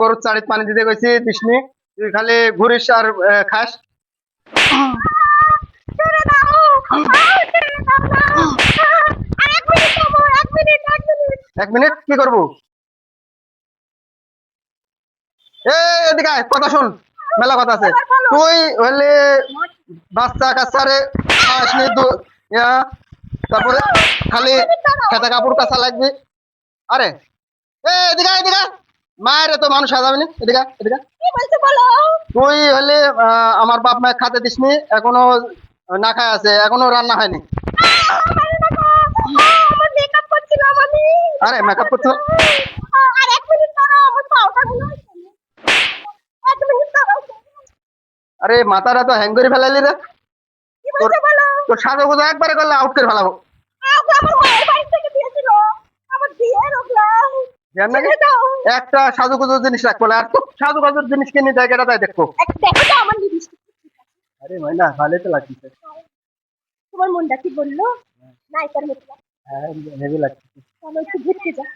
গরুর চারিত পানি দিতে কইছি দিসনি, তুই খালি ঘুরিস আর খাস। ছেড়ে দাও, ছেড়ে দাও না। আর 1 মিনিট থামো, 1 মিনিট, 1 মিনিট। 1 মিনিট কি করবো? এদিকে আয়, কথা শুন, মেলা কথা আছে। এবার বলো। তুই হলে বাচ্চা কাচ্চারে আসনি তো, তারপরে খালি খেতে কাপড় কাঁচা লাগবে। আরে এদিকে আয়, এদিকে আয়। মায়ের তো মানুষ সাজাবি, এদিকে আয়, এদিকে আয়। কি বলছো বলো? তুই হলে আমার বাপ মায়ের খাতে দিসনি, এখনো না খায় আছে, এখনো রান্না হয়নি। আমার মেকআপ করছিলাম আমি। আরে মেকআপ করছো? আর 1 মিনিট দাঁড়াও, আমার পাউডার গুলো 1 মিনিট দাঁড়াও। আরে মাথাটা তো হ্যাং করে ফেলাইলি রে। কি বলছো বলো? তোর সাজা একবারে করলে আউট করে ফেলাবো। আমার মায়ের বাড়ি থেকে দিয়েছিল, আমার বিয়ের ওগুলা। ছেড়ে দাও। একটা সাজুগুজুর জিনিস রাখবো না, আর তো সাজুগুজুর জিনিস কিনে জায়গাটা তাই দেখো। দেখো তো আমার লিপস্টিক। আরে ময়না ভালোই তো লাগছে। তোমার মনটা কি বললো? নায়িকার মতো। হ্যাঁ হেভি লাগছে। চলো একটু ঘুরতে যাই।